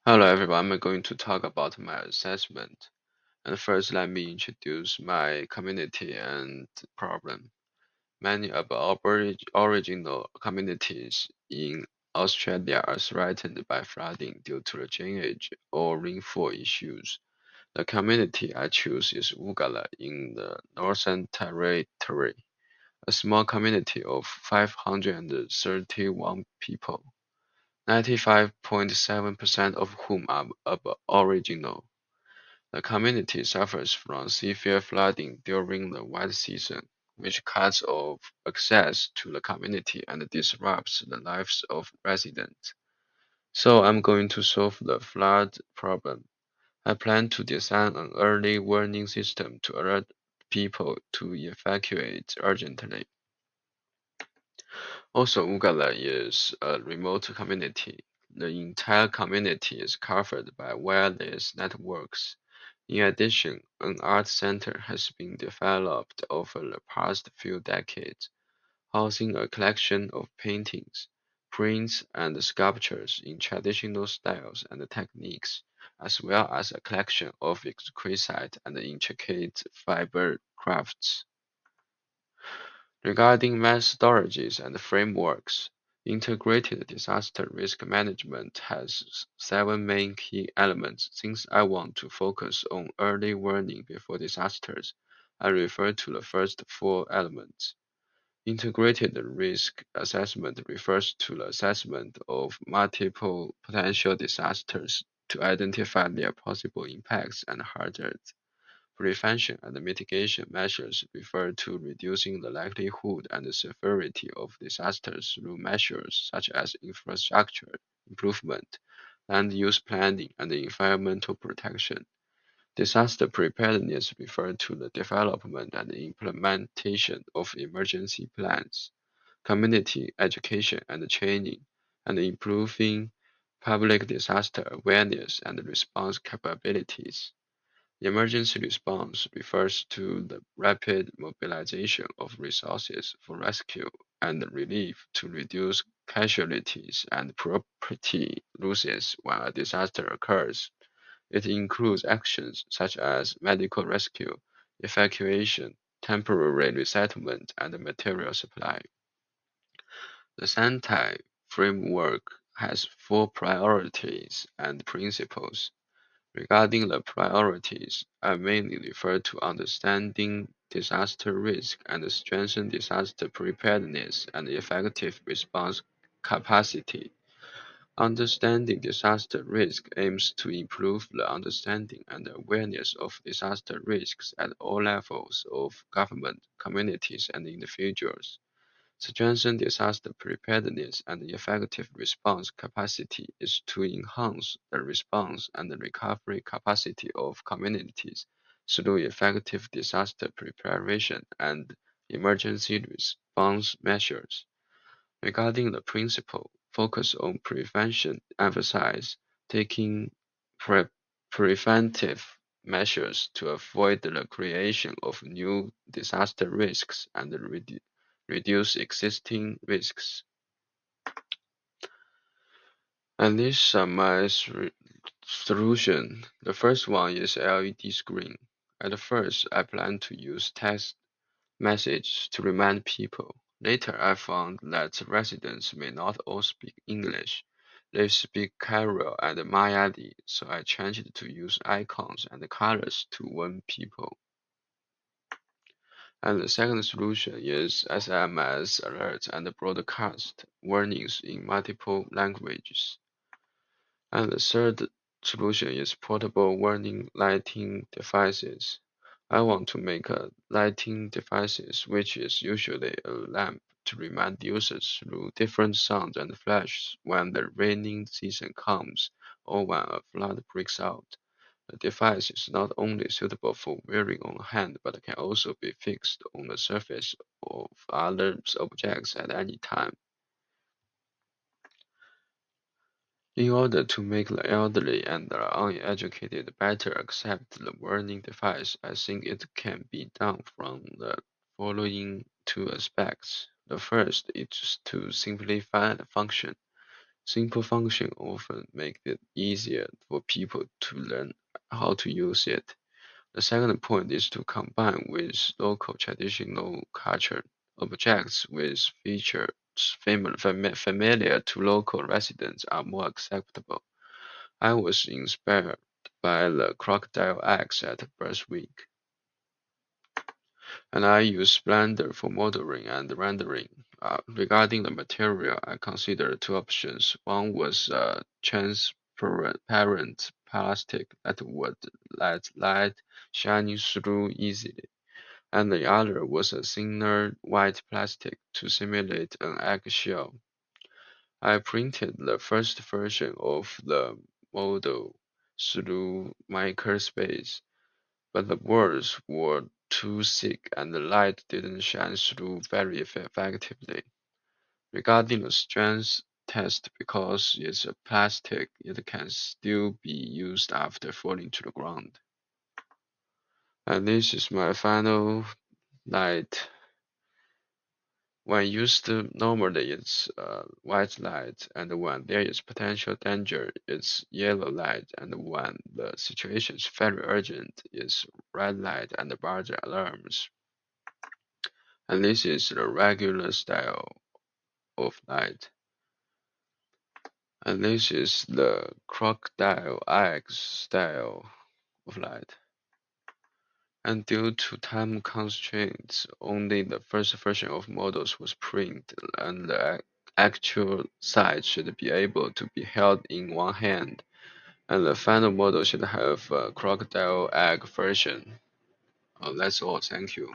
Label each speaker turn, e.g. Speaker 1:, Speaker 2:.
Speaker 1: Hello everyone, I'm going to talk about my assessment. And first, let me introduce my community and problem. Many of our original communities in Australia are threatened by flooding due to the drainage or rainfall issues. The community I choose is Wugala in the Northern Territory, a small community of 531 people, 95.7% of whom are Aboriginal. The community suffers from severe flooding during the wet season, which cuts off access to the community and disrupts the lives of residents. So I'm going to solve the flood problem. I plan to design an early warning system to alert people to evacuate urgently. Also, Ugala is a remote community. The entire community is covered by wireless networks. In addition, an art center has been developed over the past few decades, housing a collection of paintings, prints, and sculptures in traditional styles and techniques, as well as a collection of exquisite and intricate fiber crafts. Regarding methodologies and frameworks, integrated disaster risk management has seven main key elements. Since I want to focus on early warning before disasters, I refer to the first four elements. Integrated risk assessment refers to the assessment of multiple potential disasters to identify their possible impacts and hazards. Prevention and mitigation measures refer to reducing the likelihood and severity of disasters through measures such as infrastructure improvement, land use planning, and environmental protection. Disaster preparedness refers to the development and implementation of emergency plans, community education and training, and improving public disaster awareness and response capabilities. Emergency response refers to the rapid mobilization of resources for rescue and relief to reduce casualties and property losses when a disaster occurs. It includes actions such as medical rescue, evacuation, temporary resettlement, and material supply. The Sentai framework has four priorities and principles. Regarding the priorities, I mainly refer to understanding disaster risk and strengthen disaster preparedness and effective response capacity. Understanding disaster risk aims to improve the understanding and awareness of disaster risks at all levels of government, communities, and individuals. Strengthen disaster preparedness and effective response capacity is to enhance the response and the recovery capacity of communities through effective disaster preparation and emergency response measures. Regarding the principle, focus on prevention, emphasize taking preventive measures to avoid the creation of new disaster risks and reduce existing risks. And these are my solution. The first one is LED screen. At first, I plan to use text message to remind people. Later, I found that residents may not all speak English. They speak Karo and Mayadi, so I changed to use icons and colors to warn people. And the second solution is SMS alerts and broadcast warnings in multiple languages. And the third solution is portable warning lighting devices. I want to make a lighting devices which is usually a lamp to remind users through different sounds and flashes when the raining season comes or when a flood breaks out. The device is not only suitable for wearing on hand but can also be fixed on the surface of other objects at any time. In order to make the elderly and the uneducated better accept the warning device, I think it can be done from the following two aspects. The first is to simplify the function. Simple functions often make it easier for people to learn how to use it. The second point is to combine with local traditional culture objects with features familiar to local residents are more acceptable. I was inspired by the crocodile eggs at Brunswick, and I used Blender for modeling and rendering. Regarding the material, I considered two options. One was transparent plastic that would let light shine through easily, and the other was a thinner white plastic to simulate an eggshell. I printed the first version of the model through Makerspace, but the walls were too thick and the light didn't shine through very effectively. Regarding the strength test, because it's a plastic, it can still be used after falling to the ground. And this is my final light. When used normally, it's white light, and when there is potential danger, it's yellow light, and when the situation is very urgent, it's red light and buzzer alarms. And this is the regular style of light. And this is the crocodile egg style of light. And due to time constraints, only the first version of models was printed, and the actual size should be able to be held in one hand, and the final model should have a crocodile egg version. That's all. Thank you.